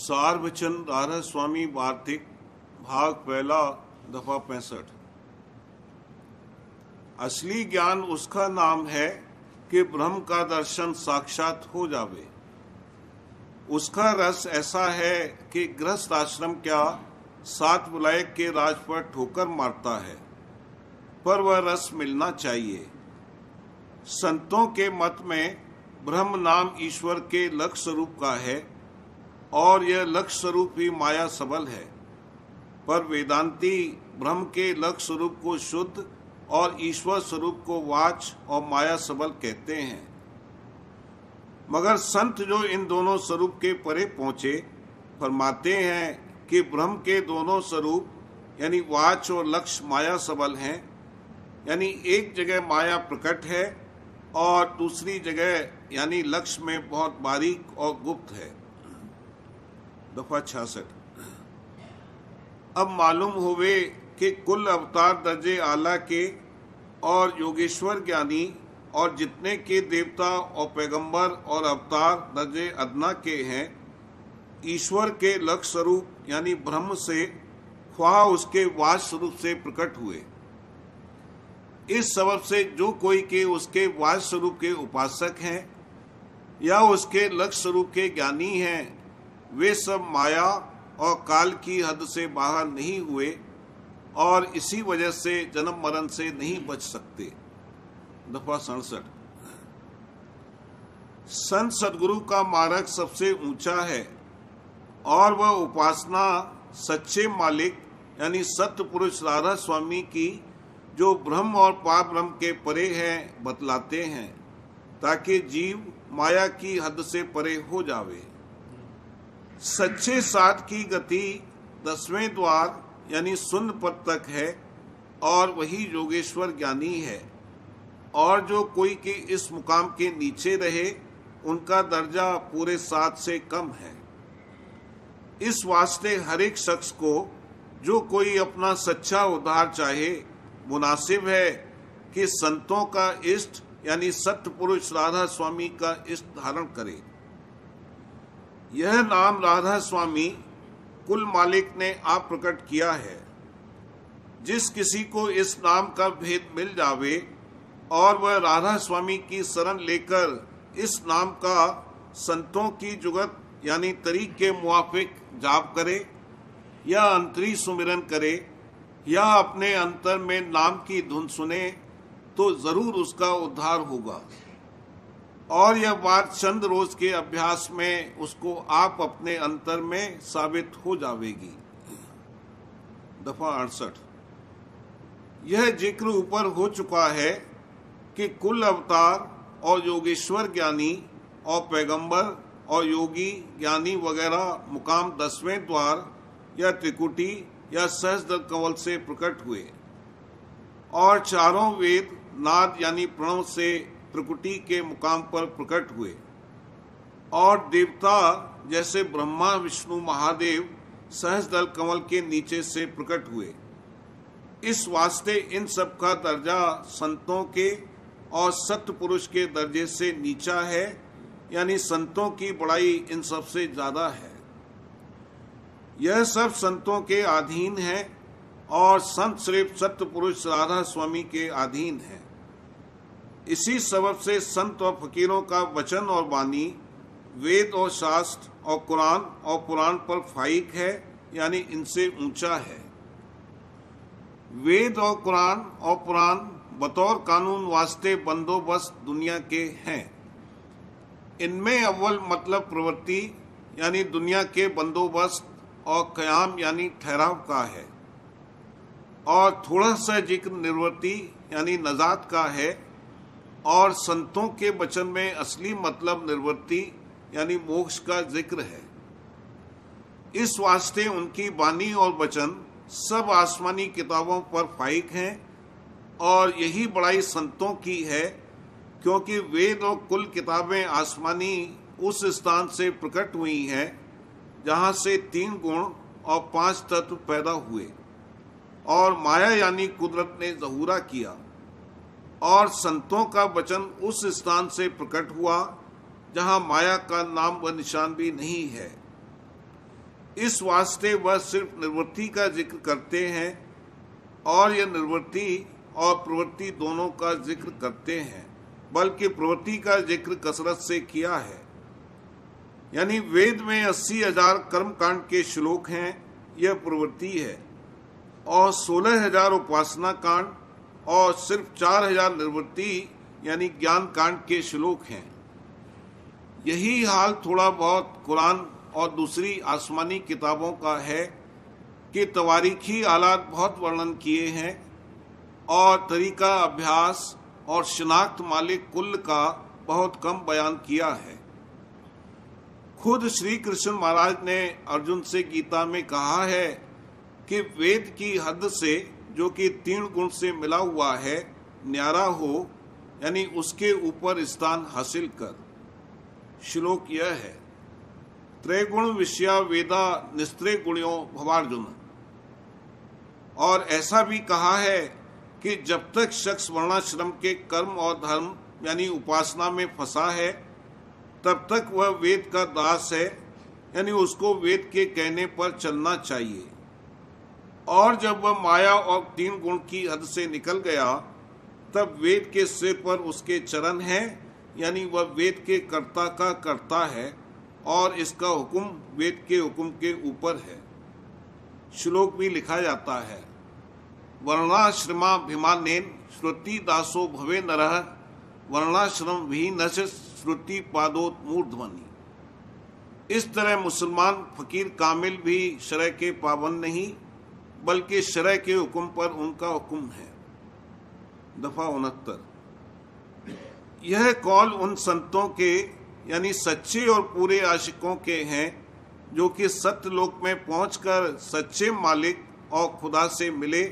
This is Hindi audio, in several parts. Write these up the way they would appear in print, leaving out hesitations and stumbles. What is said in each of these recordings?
सार वचन राधा स्वामी वार्तिक भाग पहला दफा 65। असली ज्ञान उसका नाम है कि ब्रह्म का दर्शन साक्षात हो जावे। उसका रस ऐसा है कि गृहस्थ आश्रम क्या 7 विलायक के राज पर ठोकर मारता है, पर वह रस मिलना चाहिए। संतों के मत में ब्रह्म नाम ईश्वर के लक्ष्य स्वरूप का है और यह लक्ष्य स्वरूप ही माया सबल है, पर वेदांती ब्रह्म के लक्ष्य स्वरूप को शुद्ध और ईश्वर स्वरूप को वाच और माया सबल कहते हैं। मगर संत जो इन दोनों स्वरूप के परे पहुंचे फरमाते हैं कि ब्रह्म के दोनों स्वरूप यानी वाच और लक्ष्य माया सबल हैं, यानी एक जगह माया प्रकट है और दूसरी जगह यानी लक्ष्य में बहुत बारीक और गुप्त है। दफा 66। अब मालूम होवे कि कुल अवतार दर्जे आला के और योगेश्वर ज्ञानी और जितने के देवता और पैगंबर और अवतार दर्जे अदना के हैं, ईश्वर के लक्ष्य स्वरूप यानी ब्रह्म से ख्वाह उसके वाच स्वरूप से प्रकट हुए। इस सबब से जो कोई के उसके वाच स्वरूप के उपासक हैं या उसके लक्ष्य स्वरूप के ज्ञानी हैं, वे सब माया और काल की हद से बाहर नहीं हुए और इसी वजह से जन्म मरण से नहीं बच सकते। दफा 67। संत सदगुरु का मार्ग सबसे ऊंचा है और वह उपासना सच्चे मालिक यानी सत्य पुरुष राधा स्वामी की जो ब्रह्म और पार ब्रह्म के परे हैं बतलाते हैं, ताकि जीव माया की हद से परे हो जावे। सच्चे साध की गति 10वें द्वार यानी शून्य पद तक है और वही योगेश्वर ज्ञानी है, और जो कोई के इस मुकाम के नीचे रहे उनका दर्जा पूरे 7 से कम है। इस वास्ते हर एक शख्स को जो कोई अपना सच्चा उद्धार चाहे, मुनासिब है कि संतों का इष्ट यानी सत्य पुरुष राधा स्वामी का इष्ट धारण करे। यह नाम राधा स्वामी कुल मालिक ने आप प्रकट किया है। जिस किसी को इस नाम का भेद मिल जावे और वह राधा स्वामी की शरण लेकर इस नाम का संतों की जुगत यानी तरीक के मुआफिक जाप करे या अंतरी सुमिरन करे या अपने अंतर में नाम की धुन सुने, तो जरूर उसका उद्धार होगा। और यह बात चंद रोज के अभ्यास में उसको आप अपने अंतर में साबित हो जावेगी। दफा 68। यह जिक्र ऊपर हो चुका है कि कुल अवतार और योगेश्वर ज्ञानी और पैगंबर और योगी ज्ञानी वगैरह मुकाम 10वें द्वार या त्रिकुटी या सहस्त्र कंवल से प्रकट हुए और चारों वेद नाद यानी प्रणव से त्रिकुटी के मुकाम पर प्रकट हुए, और देवता जैसे ब्रह्मा विष्णु महादेव सहस्त्र कमल के नीचे से प्रकट हुए। इस वास्ते इन सब का दर्जा संतों के और सत्य पुरुष के दर्जे से नीचा है, यानी संतों की बड़ाई इन सब से ज्यादा है। यह सब संतों के अधीन है और संत सिर्फ सत्य पुरुष राधा स्वामी के अधीन है। इसी सबब से संत और फकीरों का वचन और वाणी वेद और शास्त्र और कुरान और पुराण पर फाइक है, यानी इनसे ऊंचा है। वेद और कुरान और पुराण बतौर कानून वास्ते बंदोबस्त दुनिया के हैं। इनमें अव्वल मतलब प्रवृत्ति यानी दुनिया के बंदोबस्त और कयाम यानी ठहराव का है, और थोड़ा सा जिक्र निवृत्ति यानी नजात का है, और संतों के वचन में असली मतलब निवृत्ति यानी मोक्ष का जिक्र है। इस वास्ते उनकी वाणी और वचन सब आसमानी किताबों पर फाइक हैं, और यही बड़ाई संतों की है, क्योंकि वेद और कुल किताबें आसमानी उस स्थान से प्रकट हुई हैं जहाँ से 3 गुण और 5 तत्व पैदा हुए और माया यानी कुदरत ने ज़हूरा किया, और संतों का वचन उस स्थान से प्रकट हुआ जहाँ माया का नाम व निशान भी नहीं है। इस वास्ते वह सिर्फ निवृत्ति का जिक्र करते हैं और यह निवृत्ति और प्रवृत्ति दोनों का जिक्र करते हैं, बल्कि प्रवृत्ति का जिक्र कसरत से किया है। यानी वेद में 80,000 कर्मकांड के श्लोक हैं, यह प्रवृत्ति है, और 16,000 उपासना कांड और सिर्फ 4,000 निवृत्ति यानी ज्ञान कांड के श्लोक हैं। यही हाल थोड़ा बहुत कुरान और दूसरी आसमानी किताबों का है कि तवारीखी हालात बहुत वर्णन किए हैं और तरीका अभ्यास और शिनाख्त मालिक कुल का बहुत कम बयान किया है। खुद श्री कृष्ण महाराज ने अर्जुन से गीता में कहा है कि वेद की हद से, जो कि 3 गुण से मिला हुआ है, न्यारा हो, यानी उसके ऊपर स्थान हासिल कर। श्लोक यह है, त्रैगुण विषया वेदा निस्त्रे गुण्यो भवार्जुन। और ऐसा भी कहा है कि जब तक शख्स वर्णाश्रम के कर्म और धर्म यानी उपासना में फंसा है, तब तक वह वेद का दास है, यानी उसको वेद के कहने पर चलना चाहिए। और जब वह माया और 3 गुण की हद से निकल गया, तब वेद के सिर पर उसके चरण हैं, यानी वह वेद के कर्ता का कर्ता है और इसका हुक्म वेद के हुक्म के ऊपर है। श्लोक भी लिखा जाता है, वर्णाश्रमाभिमानेन श्रुति दासो भवे नरः वर्णाश्रम विहीनश्च श्रुति पादोत मूर्ध्वनि। इस तरह मुसलमान फकीर कामिल भी शरय के पाबंद नहीं, बल्कि शरय के हुक्म पर उनका हुक्म है। दफा 69। यह कौल उन संतों के यानी सच्चे और पूरे आशिकों के हैं, जो कि सत्यलोक में पहुंचकर सच्चे मालिक और खुदा से मिले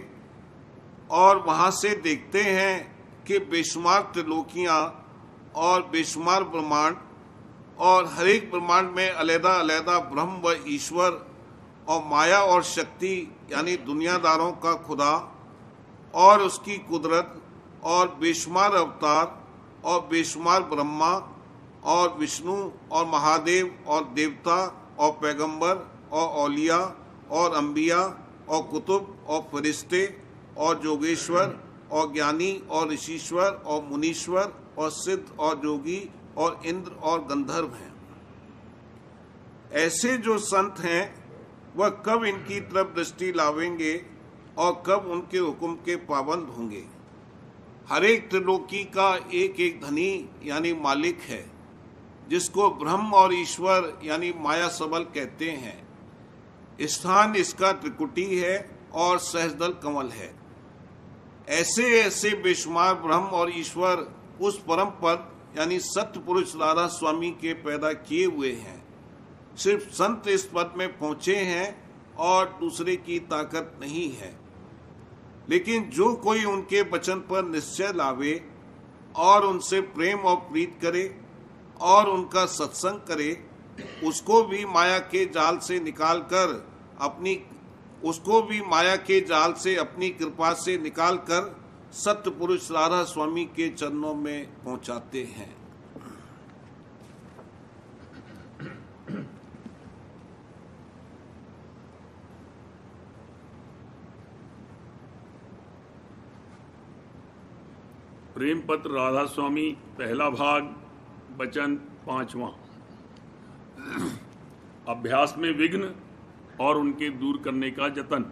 और वहां से देखते हैं कि बेशुमार त्रिलोकियां और बेशुमार ब्रह्मांड और हर एक ब्रह्मांड में अलग अलग ब्रह्म व ईश्वर और माया और शक्ति यानी दुनियादारों का खुदा और उसकी कुदरत और बेशुमार अवतार और बेशुमार ब्रह्मा और विष्णु और महादेव और देवता और पैगंबर और औलिया और अंबिया और कुतुब और फरिश्ते और जोगेश्वर और ज्ञानी और ऋषीश्वर और मुनीश्वर और सिद्ध और जोगी और इंद्र और गंधर्व हैं। ऐसे जो संत हैं वह कब इनकी तरफ दृष्टि लावेंगे और कब उनके हुक्म के पाबंद होंगे। हर एक त्रिलोकी का एक एक धनी यानी मालिक है, जिसको ब्रह्म और ईश्वर यानी माया सबल कहते हैं। स्थान इसका त्रिकुटी है और सहस्रदल कमल है। ऐसे ऐसे बेशुमार ब्रह्म और ईश्वर उस परम पद यानी सत्य पुरुष राधा स्वामी के पैदा किए हुए हैं। सिर्फ संत इस पद में पहुंचे हैं और दूसरे की ताकत नहीं है। लेकिन जो कोई उनके वचन पर निश्चय लावे और उनसे प्रेम और प्रीत करे और उनका सत्संग करे, उसको भी माया के जाल से अपनी कृपा से निकालकर सत्य पुरुष राधा स्वामी के चरणों में पहुंचाते हैं। प्रेम पत्र राधा स्वामी, पहला भाग, वचन 5वां। अभ्यास में विघ्न और उनके दूर करने का जतन।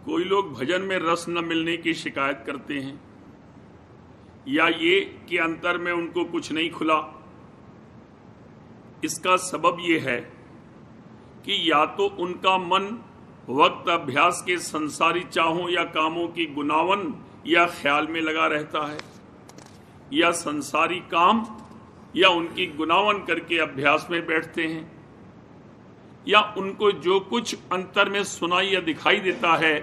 कोई लोग भजन में रस न मिलने की शिकायत करते हैं, या ये कि अंतर में उनको कुछ नहीं खुला। इसका सबब ये है कि या तो उनका मन वक्त अभ्यास के संसारी चाहों या कामों की गुनावन या ख्याल में लगा रहता है, या संसारी काम या उनकी गुनावन करके अभ्यास में बैठते हैं, या उनको जो कुछ अंतर में सुनाई या दिखाई देता है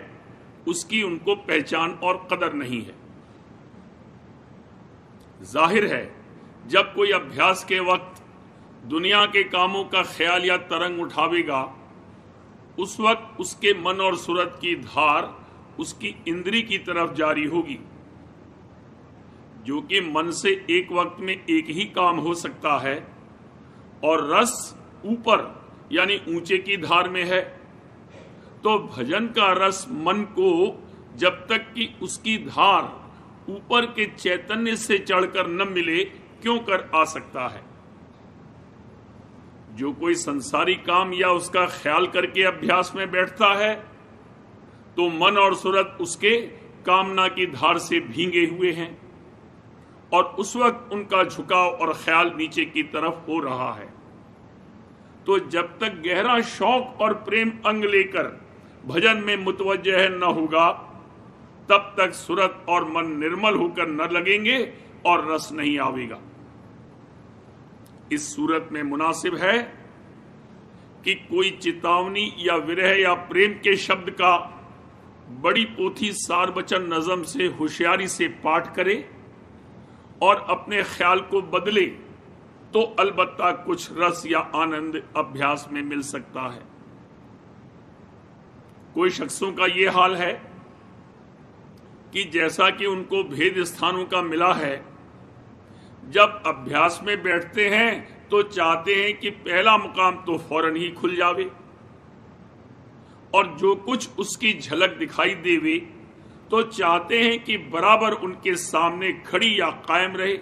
उसकी उनको पहचान और कदर नहीं है। जाहिर है, जब कोई अभ्यास के वक्त दुनिया के कामों का ख्याल या तरंग उठावेगा, उस वक्त उसके मन और सूरत की धार उसकी इंद्री की तरफ जारी होगी, जो कि मन से एक वक्त में एक ही काम हो सकता है, और रस ऊपर यानी ऊंचे की धार में है, तो भजन का रस मन को जब तक कि उसकी धार ऊपर के चैतन्य से चढ़कर न मिले क्यों कर आ सकता है। जो कोई संसारी काम या उसका ख्याल करके अभ्यास में बैठता है तो मन और सूरत उसके कामना की धार से भींगे हुए हैं और उस वक्त उनका झुकाव और ख्याल नीचे की तरफ हो रहा है। तो जब तक गहरा शौक और प्रेम अंग लेकर भजन में मुतवज्जह न होगा तब तक सूरत और मन निर्मल होकर न लगेंगे और रस नहीं आवेगा। इस सूरत में मुनासिब है कि कोई चेतावनी या विरह या प्रेम के शब्द का बड़ी पोथी सारवचन नज़म से होशियारी से पाठ करे और अपने ख्याल को बदले तो अलबत्ता कुछ रस या आनंद अभ्यास में मिल सकता है। कोई शख्सों का ये हाल है कि जैसा कि उनको भेद स्थानों का मिला है, जब अभ्यास में बैठते हैं तो चाहते हैं कि पहला मुकाम तो फौरन ही खुल जावे और जो कुछ उसकी झलक दिखाई देवे तो चाहते हैं कि बराबर उनके सामने खड़ी या कायम रहे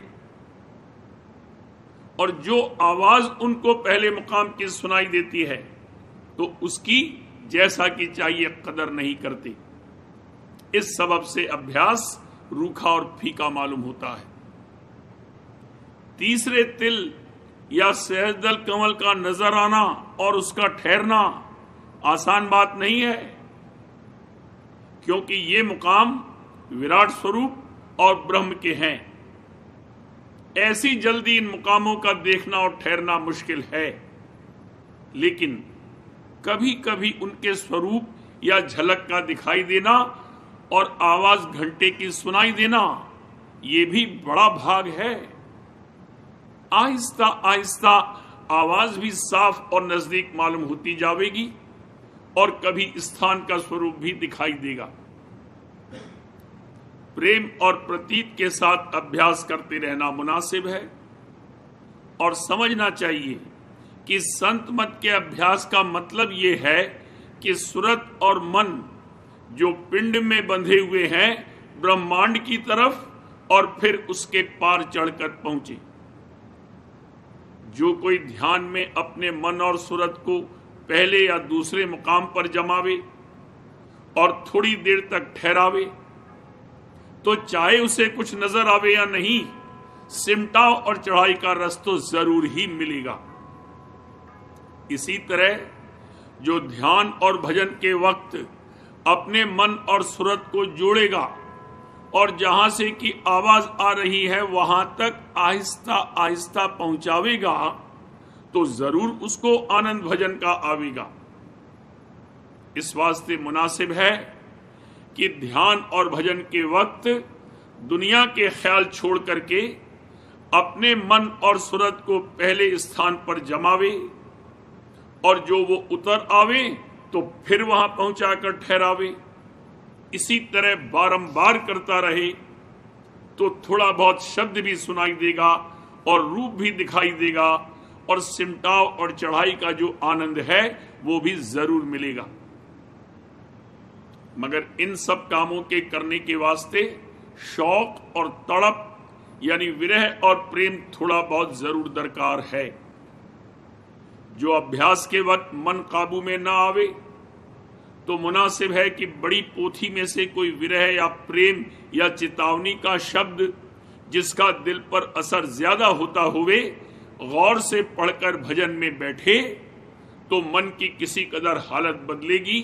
और जो आवाज उनको पहले मुकाम की सुनाई देती है तो उसकी जैसा कि चाहिए कदर नहीं करते। इस सबब से अभ्यास रूखा और फीका मालूम होता है। तीसरे तिल या सहजदल कमल का नजर आना और उसका ठहरना आसान बात नहीं है, क्योंकि ये मुकाम विराट स्वरूप और ब्रह्म के हैं। ऐसी जल्दी इन मुकामों का देखना और ठहरना मुश्किल है, लेकिन कभी कभी उनके स्वरूप या झलक का दिखाई देना और आवाज घंटे की सुनाई देना ये भी बड़ा भाग है। आहिस्ता आहिस्ता आवाज भी साफ और नजदीक मालूम होती जाएगी और कभी स्थान का स्वरूप भी दिखाई देगा। प्रेम और प्रतीत के साथ अभ्यास करते रहना मुनासिब है और समझना चाहिए कि संत मत के अभ्यास का मतलब ये है कि सूरत और मन जो पिंड में बंधे हुए हैं ब्रह्मांड की तरफ और फिर उसके पार चढ़कर पहुंचे। जो कोई ध्यान में अपने मन और सूरत को पहले या दूसरे मुकाम पर जमावे और थोड़ी देर तक ठहरावे तो चाहे उसे कुछ नजर आवे या नहीं, सिमटाव और चढ़ाई का रस तो जरूर ही मिलेगा। इसी तरह जो ध्यान और भजन के वक्त अपने मन और सूरत को जोड़ेगा और जहां से की आवाज आ रही है वहां तक आहिस्ता आहिस्ता पहुंचावेगा तो जरूर उसको आनंद भजन का आवेगा। इस वास्ते मुनासिब है कि ध्यान और भजन के वक्त दुनिया के ख्याल छोड़ करके अपने मन और सूरत को पहले स्थान पर जमावे और जो वो उतर आवे तो फिर वहां पहुंचाकर ठहरावे। इसी तरह बारंबार करता रहे तो थोड़ा बहुत शब्द भी सुनाई देगा और रूप भी दिखाई देगा और सिमटाव और चढ़ाई का जो आनंद है वो भी जरूर मिलेगा। मगर इन सब कामों के करने के वास्ते शौक और तड़प यानी विरह और प्रेम थोड़ा बहुत जरूर दरकार है। जो अभ्यास के वक्त मन काबू में ना आवे तो मुनासिब है कि बड़ी पोथी में से कोई विरह या प्रेम या चेतावनी का शब्द जिसका दिल पर असर ज्यादा होता हुए गौर से पढ़कर भजन में बैठे तो मन की किसी कदर हालत बदलेगी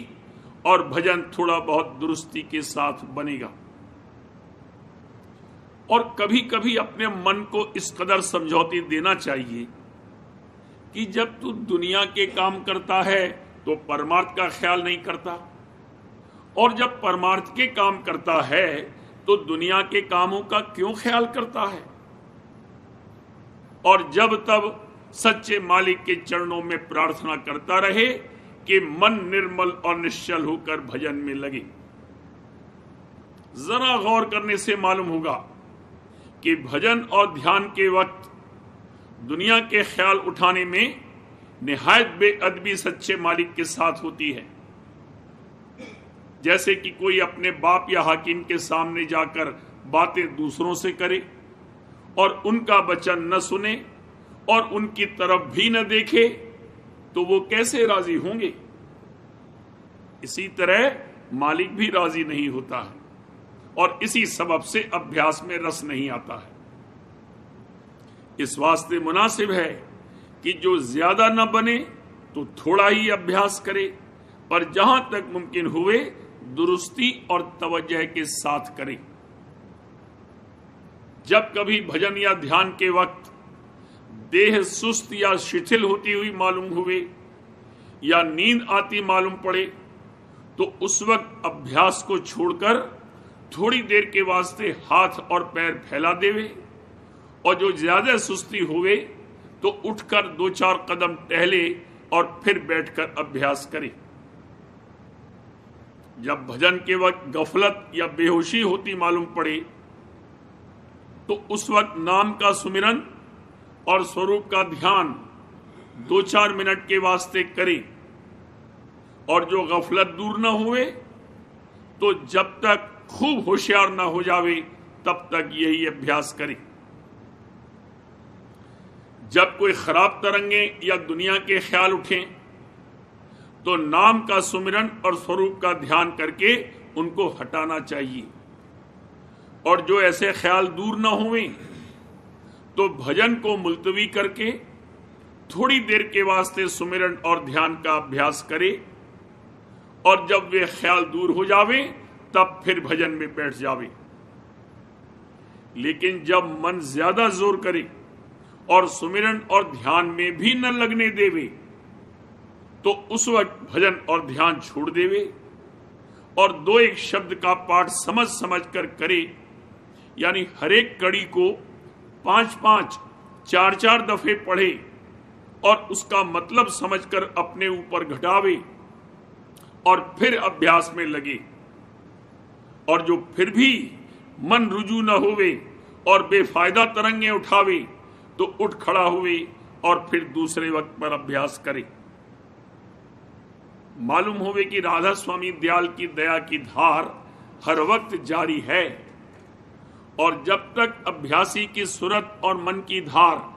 और भजन थोड़ा बहुत दुरुस्ती के साथ बनेगा। और कभी कभी अपने मन को इस कदर समझौती देना चाहिए कि जब तू दुनिया के काम करता है तो परमार्थ का ख्याल नहीं करता, और जब परमार्थ के काम करता है तो दुनिया के कामों का क्यों ख्याल करता है। और जब तब सच्चे मालिक के चरणों में प्रार्थना करता रहे कि मन निर्मल और निश्चल होकर भजन में लगे। जरा गौर करने से मालूम होगा कि भजन और ध्यान के वक्त दुनिया के ख्याल उठाने में निहायत बेअदबी सच्चे मालिक के साथ होती है। जैसे कि कोई अपने बाप या हाकिम के सामने जाकर बातें दूसरों से करे और उनका वचन न सुने और उनकी तरफ भी न देखे, तो वो कैसे राजी होंगे? इसी तरह मालिक भी राजी नहीं होता है और इसी सबब से अभ्यास में रस नहीं आता है। इस वास्ते मुनासिब है कि जो ज्यादा न बने तो थोड़ा ही अभ्यास करे, पर जहां तक मुमकिन हुए दुरुस्ती और तवज्जह के साथ करे। जब कभी भजन या ध्यान के वक्त देह सुस्त या शिथिल होती हुई मालूम हुए या नींद आती मालूम पड़े, तो उस वक्त अभ्यास को छोड़कर थोड़ी देर के वास्ते हाथ और पैर फैला देवे, और जो ज्यादा सुस्ती हुए तो उठकर 2-4 कदम टहले और फिर बैठकर अभ्यास करे। जब भजन के वक्त गफलत या बेहोशी होती मालूम पड़े, तो उस वक्त नाम का सुमिरन और स्वरूप का ध्यान 2-4 मिनट के वास्ते करे, और जो गफलत दूर न हुए तो जब तक खूब होशियार न हो जावे तब तक यही अभ्यास करे। जब कोई खराब तरंगें या दुनिया के ख्याल उठें तो नाम का सुमिरन और स्वरूप का ध्यान करके उनको हटाना चाहिए, और जो ऐसे ख्याल दूर न हुए तो भजन को मुलतवी करके थोड़ी देर के वास्ते सुमिरन और ध्यान का अभ्यास करे, और जब वे ख्याल दूर हो जावे तब फिर भजन में बैठ जावे। लेकिन जब मन ज्यादा जोर करे और सुमिरन और ध्यान में भी न लगने देवे, तो उस वक्त भजन और ध्यान छोड़ देवे और 2-1 शब्द का पाठ समझ समझ कर करे, यानी हर एक कड़ी को 5-5, 4-4 दफे पढ़े और उसका मतलब समझकर अपने ऊपर घटावे और फिर अभ्यास में लगे। और जो फिर भी मन रुजू न होवे और बेफायदा तरंगे उठावे, तो उठ खड़ा हुए और फिर दूसरे वक्त पर अभ्यास करे। मालूम होवे कि राधा स्वामी दयाल की दया की धार हर वक्त जारी है, और जब तक अभ्यासी की सूरत और मन की धार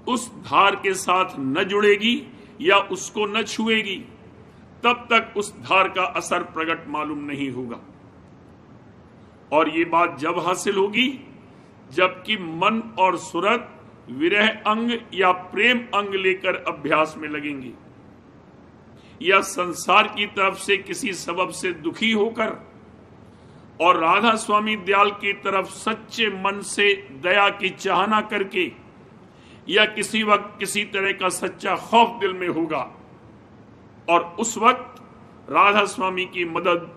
उस धार के साथ न जुड़ेगी या उसको न छुएगी, तब तक उस धार का असर प्रकट मालूम नहीं होगा। और ये बात जब हासिल होगी जबकि मन और सूरत विरह अंग या प्रेम अंग लेकर अभ्यास में लगेंगे, या संसार की तरफ से किसी सबब से दुखी होकर और राधा स्वामी दयाल की तरफ सच्चे मन से दया की चाहना करके, या किसी वक्त किसी तरह का सच्चा खौफ दिल में होगा, और उस वक्त राधा स्वामी की मदद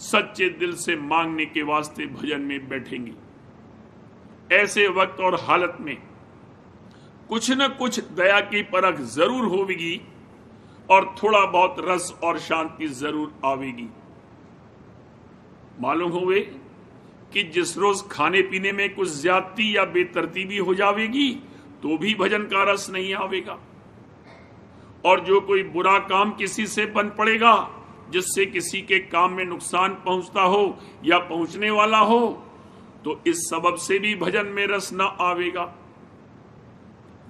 सच्चे दिल से मांगने के वास्ते भजन में बैठेंगी। ऐसे वक्त और हालत में कुछ न कुछ दया की परख जरूर होगी और थोड़ा बहुत रस और शांति जरूर आवेगी। मालूम हुए कि जिस रोज खाने पीने में कुछ ज्यादती या बेतरतीबी हो जाएगी तो भी भजन का रस नहीं आवेगा, और जो कोई बुरा काम किसी से बन पड़ेगा जिससे किसी के काम में नुकसान पहुंचता हो या पहुंचने वाला हो, तो इस सबब से भी भजन में रस न आवेगा।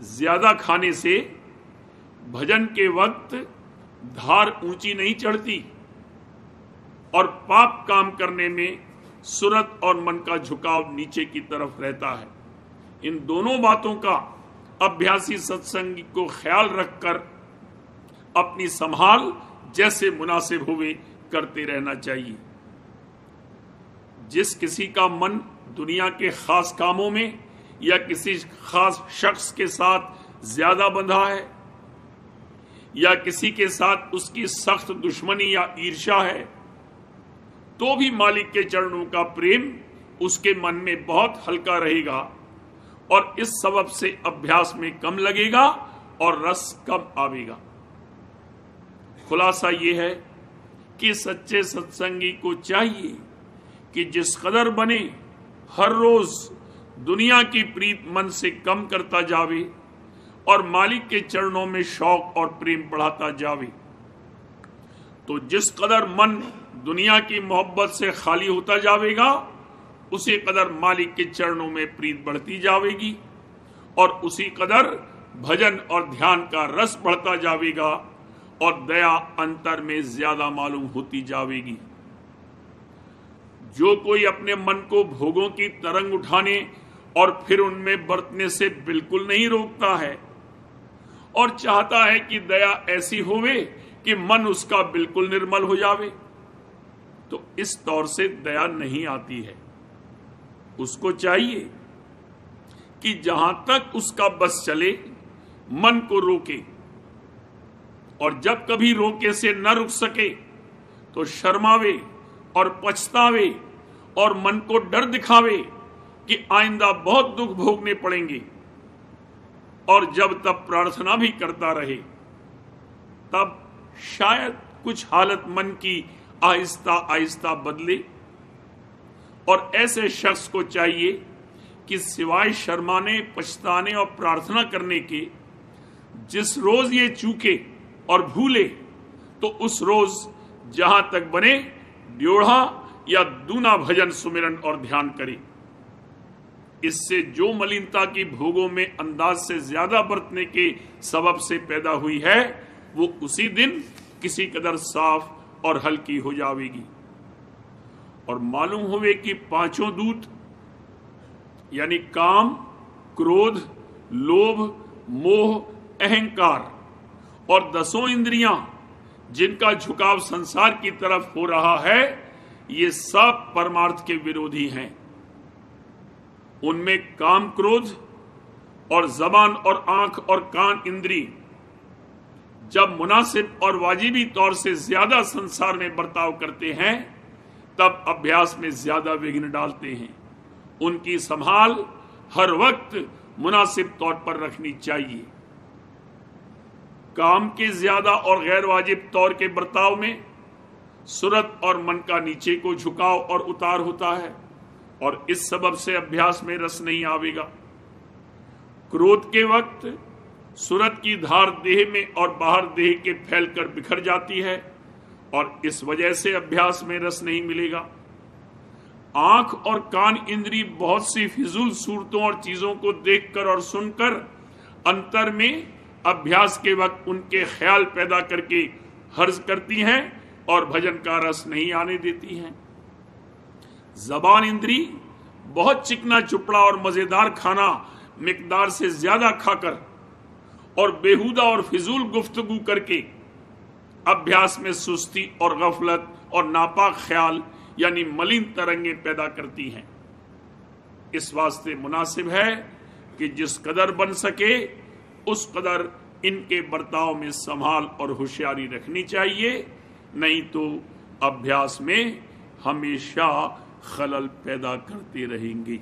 ज्यादा खाने से भजन के वक्त धार ऊंची नहीं चढ़ती और पाप काम करने में सूरत और मन का झुकाव नीचे की तरफ रहता है। इन दोनों बातों का अभ्यासी सत्संगी को ख्याल रखकर अपनी संभाल जैसे मुनासिब हुए करते रहना चाहिए। जिस किसी का मन दुनिया के खास कामों में या किसी खास शख्स के साथ ज्यादा बंधा है, या किसी के साथ उसकी सख्त दुश्मनी या ईर्ष्या है, तो भी मालिक के चरणों का प्रेम उसके मन में बहुत हल्का रहेगा और इस सबब से अभ्यास में कम लगेगा और रस कम आवेगा। खुलासा ये है कि सच्चे सत्संगी को चाहिए कि जिस कदर बने हर रोज दुनिया की प्रीत मन से कम करता जावे और मालिक के चरणों में शौक और प्रेम बढ़ाता जावे। तो जिस कदर मन दुनिया की मोहब्बत से खाली होता जाएगा, उसी कदर मालिक के चरणों में प्रीत बढ़ती जाएगी और उसी कदर भजन और ध्यान का रस बढ़ता जाएगा और दया अंतर में ज्यादा मालूम होती जाएगी। जो कोई अपने मन को भोगों की तरंग उठाने और फिर उनमें बरतने से बिल्कुल नहीं रोकता है और चाहता है कि दया ऐसी होवे कि मन उसका बिल्कुल निर्मल हो जावे, तो इस तौर से दया नहीं आती है। उसको चाहिए कि जहां तक उसका बस चले मन को रोके, और जब कभी रोके से न रुक सके तो शर्मावे और पछतावे और मन को डर दिखावे कि आइंदा बहुत दुख भोगने पड़ेंगे, और जब तब प्रार्थना भी करता रहे, तब शायद कुछ हालत मन की आहिस्ता आहिस्ता बदले। और ऐसे शख्स को चाहिए कि सिवाय शर्माने, पछताने और प्रार्थना करने के, जिस रोज ये चूके और भूले तो उस रोज जहां तक बने ड्योढ़ा या दूना भजन, सुमिरन और ध्यान करे। इससे जो मलिनता की भोगों में अंदाज से ज्यादा बरतने के सबब से पैदा हुई है, वो उसी दिन किसी कदर साफ और हल्की हो जाएगी। और मालूम हुए कि पांचों दूत यानी काम, क्रोध, लोभ, मोह, अहंकार और 10 इंद्रियां जिनका झुकाव संसार की तरफ हो रहा है, ये सब परमार्थ के विरोधी हैं। उनमें काम, क्रोध और जबान और आंख और कान इंद्री जब मुनासिब और वाजिबी तौर से ज्यादा संसार में बर्ताव करते हैं, तब अभ्यास में ज्यादा विघ्न डालते हैं। उनकी संभाल हर वक्त मुनासिब तौर पर रखनी चाहिए। काम के ज्यादा और गैर वाजिब तौर के बर्ताव में सूरत और मन का नीचे को झुकाव और उतार होता है और इस सबब से अभ्यास में रस नहीं आवेगा। क्रोध के वक्त सूरत की धार देह में और बाहर देह के फैलकर बिखर जाती है और इस वजह से अभ्यास में रस नहीं मिलेगा। आंख और कान इंद्री बहुत सी फिजूल सूरतों और चीजों को देखकर और सुनकर अंतर में अभ्यास के वक्त उनके ख्याल पैदा करके हर्ज करती हैं और भजन का रस नहीं आने देती हैं। जबान इंद्री बहुत चिकना चुपड़ा और मजेदार खाना मिकदार से ज्यादा खाकर और बेहुदा और फिजूल गुफ्तगू करके अभ्यास में सुस्ती और गफलत और नापाक ख्याल यानी मलिन तरंगे पैदा करती हैं। इस वास्ते मुनासिब है कि जिस कदर बन सके उस कदर इनके बर्ताव में संभाल और होशियारी रखनी चाहिए, नहीं तो अभ्यास में हमेशा खलल पैदा करते रहेंगे।